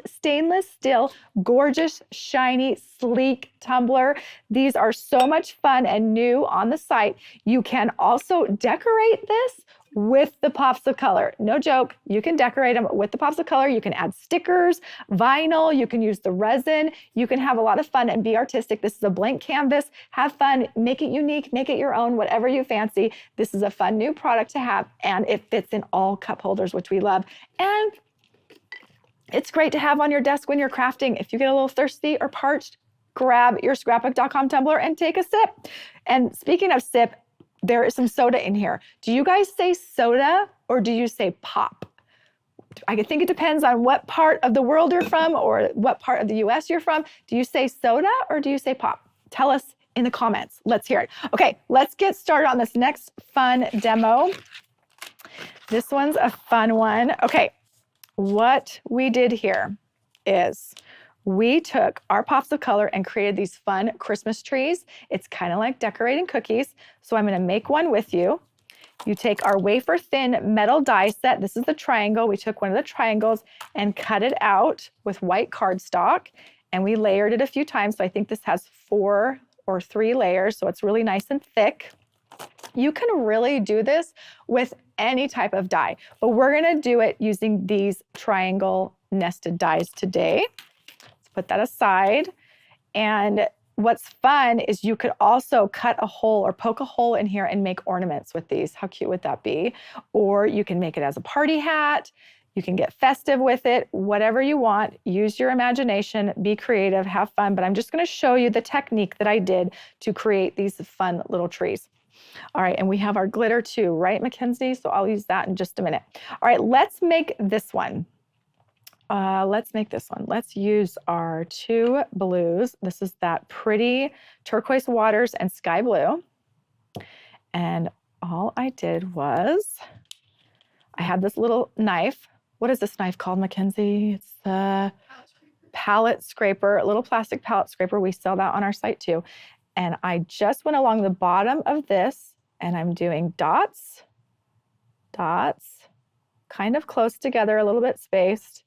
stainless steel, gorgeous, shiny, sleek tumbler. These are so much fun and new on the site. You can also decorate this with the pops of color. No joke, you can decorate them with the pops of color. You can add stickers, vinyl, you can use the resin. You can have a lot of fun and be artistic. This is a blank canvas. Have fun, make it unique, make it your own, whatever you fancy. This is a fun new product to have, and it fits in all cup holders, which we love. And it's great to have on your desk when you're crafting. If you get a little thirsty or parched, grab your scrapbook.com tumbler and take a sip. And speaking of sip, there is some soda in here. Do you guys say soda or do you say pop? I think it depends on what part of the world you're from or what part of the US you're from. Do you say soda or do you say pop? Tell us in the comments. Let's hear it. Okay, let's get started on this next fun demo. This one's a fun one. Okay. What we did here is we took our pops of color and created these fun Christmas trees. It's kind of like decorating cookies. So I'm going to make one with you. You take our wafer thin metal die set. This is the triangle. We took one of the triangles and cut it out with white cardstock, and we layered it a few times. So I think this has 4 or 3 layers. So it's really nice and thick. You can really do this with any type of die, but we're gonna do it using these triangle nested dies today. Let's put that aside. And what's fun is you could also cut a hole or poke a hole in here and make ornaments with these. How cute would that be? Or you can make it as a party hat. You can get festive with it, whatever you want. Use your imagination, be creative, have fun. But I'm just gonna show you the technique that I did to create these fun little trees. All right, and we have our glitter too, right, Mackenzie? So I'll use that in just a minute. All right, let's make this one. Let's use our 2 blues. This is that pretty turquoise waters and sky blue. And all I did was, I had this little knife. What is this knife called, Mackenzie? It's the palette scraper, a little plastic palette scraper. We sell that on our site too. And I just went along the bottom of this and I'm doing dots, dots, kind of close together, a little bit spaced.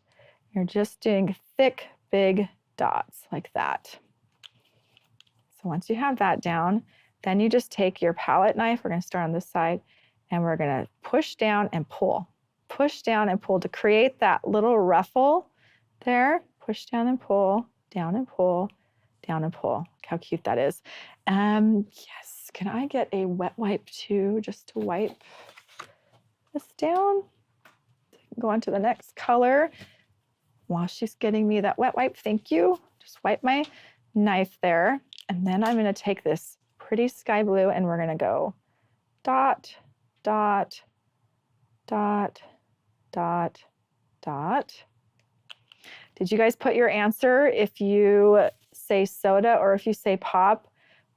You're just doing thick, big dots like that. So once you have that down, then you just take your palette knife, we're gonna start on this side, and we're gonna push down and pull to create that little ruffle there. Push down and pull, down and pull, down and pull. Look how cute that is. Yes, can I get a wet wipe too, just to wipe this down? Go on to the next color. While she's getting me that wet wipe, thank you. Just wipe my knife there. And then I'm gonna take this pretty sky blue and we're gonna go dot, dot, dot, dot, dot. Did you guys put your answer if you say soda or if you say pop?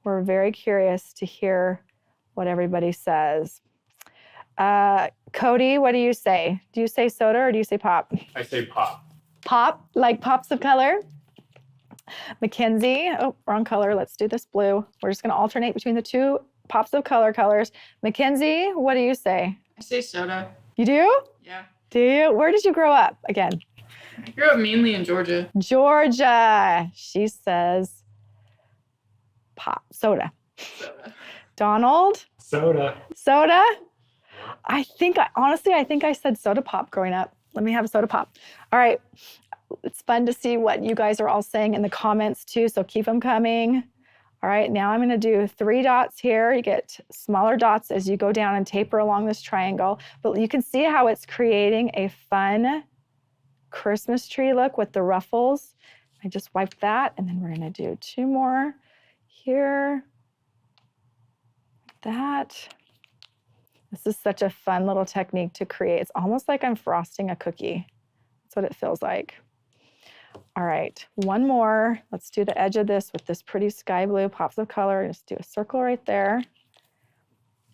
We're very curious to hear what everybody says. Cody, what do you say? Do you say soda or do you say pop?
I say pop.
Pop, like pops of color? Mackenzie, oh, wrong color. Let's do this blue. We're just going to alternate between the two pops of colors. Mackenzie, what do you say?
I say soda.
You do?
Yeah.
Do you? Where did you grow up again?
I grew up mainly in Georgia.
Georgia. She says pop, soda.
Soda.
Donald?
Soda.
Soda? I think I said soda pop growing up. Let me have a soda pop. All right. It's fun to see what you guys are all saying in the comments too, so keep them coming. All right, now I'm gonna do 3 dots here. You get smaller dots as you go down and taper along this triangle, but you can see how it's creating a fun Christmas tree look with the ruffles. I just wiped that, and then we're gonna do 2 more here. That. This is such a fun little technique to create. It's almost like I'm frosting a cookie. That's what it feels like. All right, 1 more. Let's do the edge of this with this pretty sky blue pops of color. Just do a circle right there.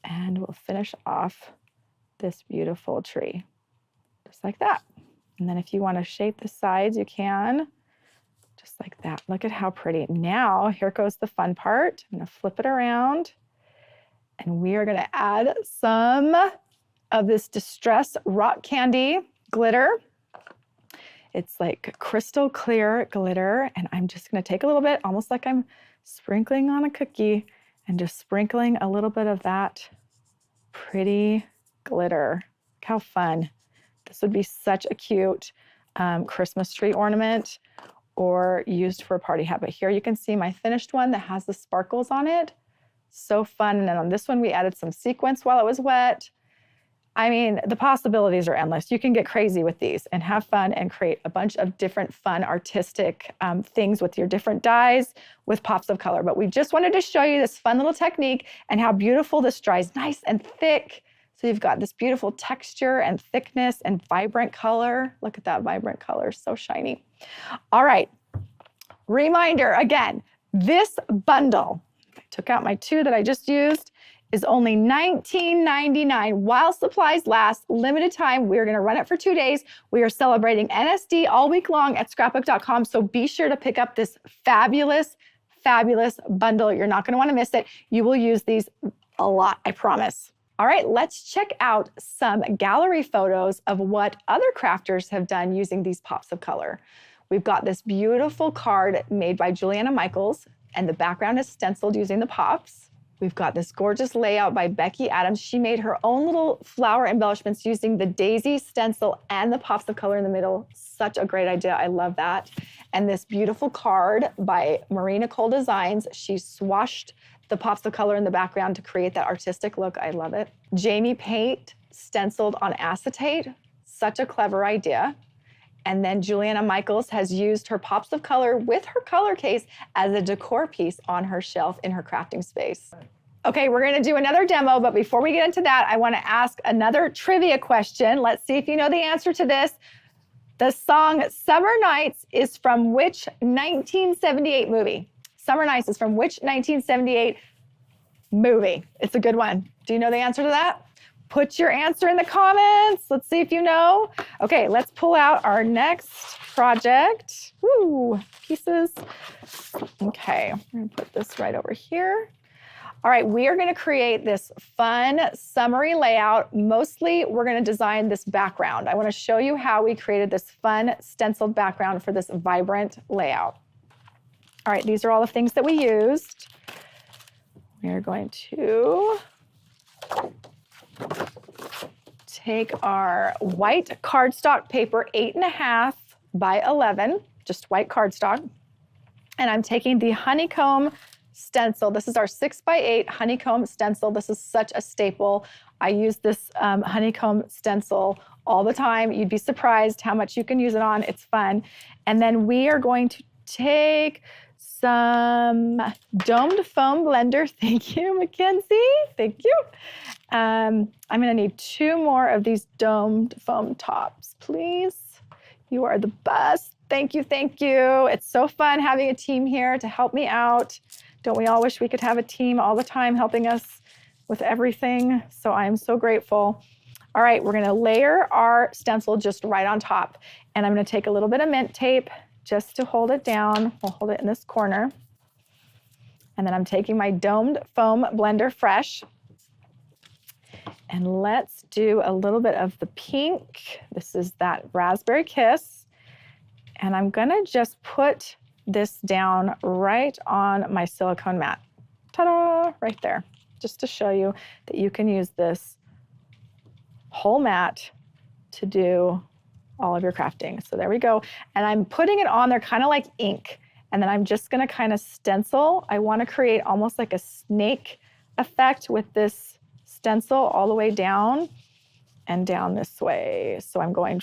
And we'll finish off this beautiful tree, just like that. And then if you want to shape the sides, you can, just like that. Look at how pretty. Now, here goes the fun part. I'm gonna flip it around, and we are gonna add some of this Distress Rock Candy glitter. It's like crystal clear glitter, and I'm just gonna take a little bit, almost like I'm sprinkling on a cookie, and just sprinkling a little bit of that pretty glitter. Look how fun. This would be such a cute Christmas tree ornament or used for a party hat. But here you can see my finished one that has the sparkles on it. So fun. And then on this one, we added some sequins while it was wet. I mean, the possibilities are endless. You can get crazy with these and have fun and create a bunch of different fun artistic things with your different dyes with pops of color. But we just wanted to show you this fun little technique and how beautiful this dries nice and thick. So you've got this beautiful texture and thickness and vibrant color. Look at that vibrant color, so shiny. All right, reminder again, this bundle, I took out my 2 that I just used, is only $19.99 while supplies last, limited time. We're gonna run it for 2 days. We are celebrating NSD all week long at Scrapbook.com, so be sure to pick up this fabulous, fabulous bundle. You're not gonna wanna miss it. You will use these a lot, I promise. All right, let's check out some gallery photos of what other crafters have done using these pops of color. We've got this beautiful card made by Juliana Michaels, and the background is stenciled using the pops. We've got this gorgeous layout by Becky Adams. She made her own little flower embellishments using the daisy stencil and the pops of color in the middle. Such a great idea, I love that. And this beautiful card by Marie Nicole Designs. She swashed the pops of color in the background to create that artistic look. I love it. Jamie Paint stenciled on acetate. Such a clever idea. And then Juliana Michaels has used her pops of color with her color case as a decor piece on her shelf in her crafting space. Okay, we're gonna do another demo, but before we get into that, I wanna ask another trivia question. Let's see if you know the answer to this. The song Summer Nights is from which 1978 movie? Summer Nights is from which 1978 movie? It's a good one. Do you know the answer to that? Put your answer in the comments. Let's see if you know. Okay, let's pull out our next project. Woo, pieces. Okay, I'm gonna put this right over here. All right, we are gonna create this fun summery layout. Mostly, we're gonna design this background. I wanna show you how we created this fun stenciled background for this vibrant layout. All right, these are all the things that we used. We are going to take our white cardstock paper, 8.5 by 11, just white cardstock. And I'm taking the honeycomb stencil. This is our 6x8 honeycomb stencil. This is such a staple. I use this honeycomb stencil all the time. You'd be surprised how much you can use it on. It's fun. And then we are going to take some domed foam blender. Thank you, Mackenzie. Thank you. I'm gonna need 2 more of these domed foam tops, please. You are the best. Thank you, thank you. It's so fun having a team here to help me out. Don't we all wish we could have a team all the time helping us with everything? So I am so grateful. All right, we're gonna layer our stencil just right on top. And I'm gonna take a little bit of mint tape just to hold it down. We'll hold it in this corner. And then I'm taking my domed foam blender fresh. And let's do a little bit of the pink. This is that Raspberry Kiss. And I'm gonna just put this down right on my silicone mat. Ta-da, right there. Just to show you that you can use this whole mat to do all of your crafting. So there we go. And I'm putting it on there kind of like ink. And then I'm just gonna kind of stencil. I wanna create almost like a snake effect with this stencil all the way down and down this way. So I'm going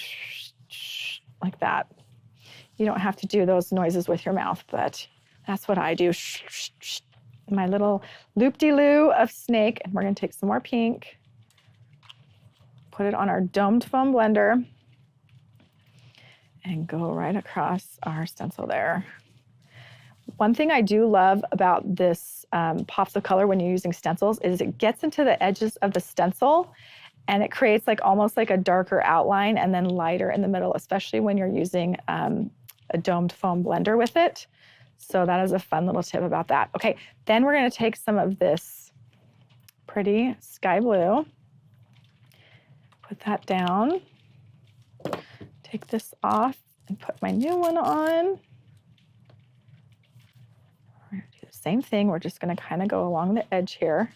like that. You don't have to do those noises with your mouth, but that's what I do. My little loop-de-loo of snake. And we're gonna take some more pink, put it on our domed foam blender, and go right across our stencil there. One thing I do love about this pops of color when you're using stencils is it gets into the edges of the stencil and it creates like almost like a darker outline and then lighter in the middle, especially when you're using a domed foam blender with it. So that is a fun little tip about that. Okay, then we're gonna take some of this pretty sky blue, put that down, take this off and put my new one on. We're gonna do the same thing. We're just gonna kind of go along the edge here,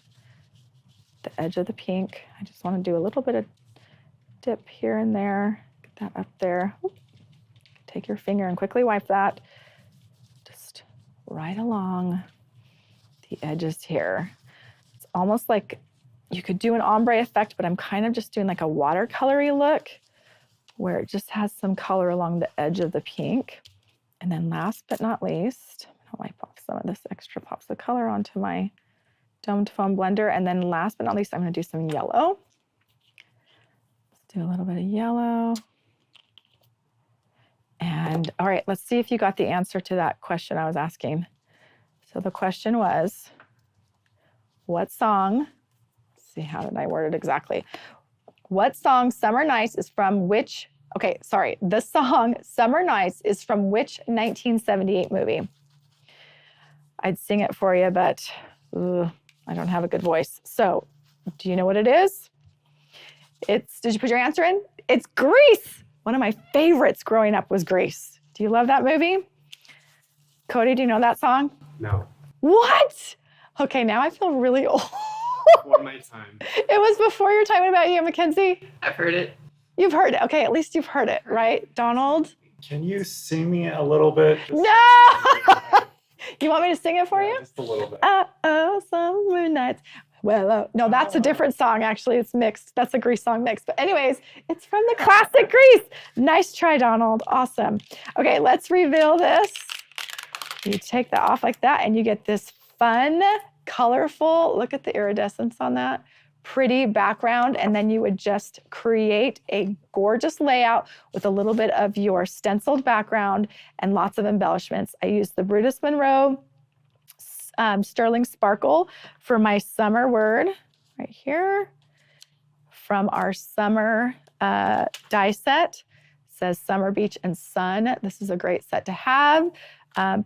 the edge of the pink. I just wanna do a little bit of dip here and there, get that up there. Oop. Take your finger and quickly wipe that. Just right along the edges here. It's almost like you could do an ombre effect, but I'm kind of just doing like a watercolory look where it just has some color along the edge of the pink. And then last but not least, I'm gonna wipe off some of this extra pops of color onto my domed foam blender. And then last but not least, I'm gonna do some yellow. Let's do a little bit of yellow. And all right, let's see if you got the answer to that question I was asking. So the question was, what song, let's see, how did I word it exactly? What song Summer Nights is from which, okay, sorry, the song Summer Nights is from which 1978 movie? I'd sing it for you, but I don't have a good voice. So do you know what it is? Did you put your answer in? It's Grease. One of my favorites growing up was Grease. Do you love that movie? Cody, do you know that song?
No.
What? Okay, now I feel really old.
Before my time.
It was before your time. What about you, Mackenzie?
I've heard it.
You've heard it. Okay, at least you've heard it, right, Donald?
Can you sing me a little bit?
No! You want me to sing it for you?
Just a little bit.
Oh, summer nights. Well, no, that's a different song, actually. It's mixed. That's a Grease song mixed. But anyways, it's from the classic Grease. Nice try, Donald. Awesome. Okay, let's reveal this. You take that off like that, and you get this fun, colorful, look at the iridescence on that, pretty background. And then you would just create a gorgeous layout with a little bit of your stenciled background and lots of embellishments. I used the Brutus Monroe Sterling Sparkle for my summer word right here from our summer die set. It says Summer Beach and Sun. This is a great set to have.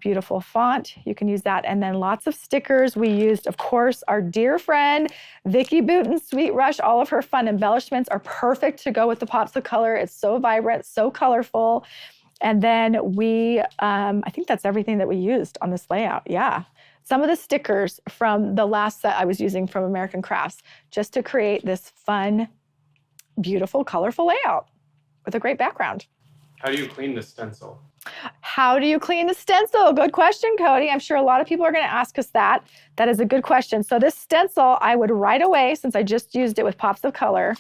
Beautiful font. You can use that. And then lots of stickers. We used, of course, our dear friend, Vicki Booten Sweet Rush. All of her fun embellishments are perfect to go with the pops of color. It's so vibrant, so colorful. And then we, I think that's everything that we used on this layout. Yeah. Some of the stickers from the last set I was using from American Crafts, just to create this fun, beautiful, colorful layout with a great background.
How do you clean the stencil?
How do you clean the stencil? Good question, Cody. I'm sure a lot of people are going to ask us that. That is a good question. So this stencil, I would right away, since I just used it with pops of color,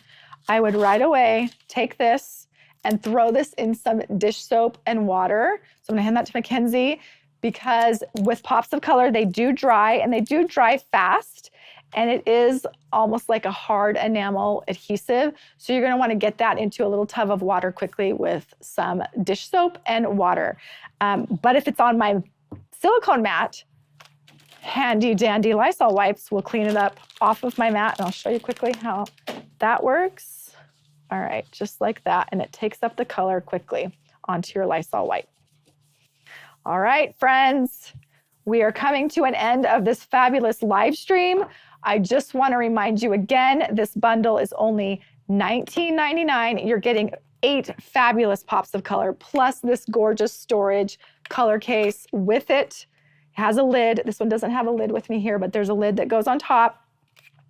I would right away take this and throw this in some dish soap and water. So I'm going to hand that to Mackenzie, because with pops of color, they do dry, and they do dry fast. And it is almost like a hard enamel adhesive. So you're gonna wanna get that into a little tub of water quickly with some dish soap and water. But if it's on my silicone mat, handy dandy Lysol wipes will clean it up off of my mat. And I'll show you quickly how that works. All right, just like that. And it takes up the color quickly onto your Lysol wipe. All right, friends, we are coming to an end of this fabulous live stream. I just want to remind you again, this bundle is only $19.99. You're getting 8 fabulous pops of color, plus this gorgeous storage color case with it. It has a lid. This one doesn't have a lid with me here, but there's a lid that goes on top.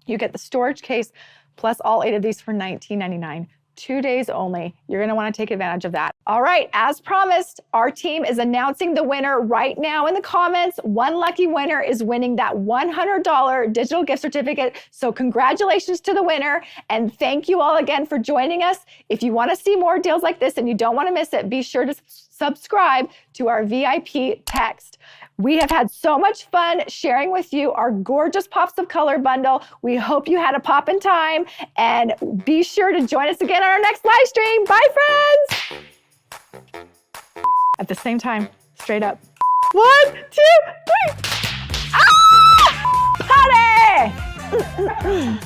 You get the storage case, plus all 8 of these for $19.99. 2 days only. You're going to want to take advantage of that. All right, as promised, our team is announcing the winner right now in the comments. One lucky winner is winning that $100 digital gift certificate. So congratulations to the winner, and thank you all again for joining us. If you want to see more deals like this and you don't want to miss it, be sure to subscribe to our VIP text. We have had so much fun sharing with you our gorgeous Pops of Color bundle. We hope you had a pop in time, and be sure to join us again on our next live stream. Bye, friends. At the same time, straight up. 1, 2, 3. Ah! Party!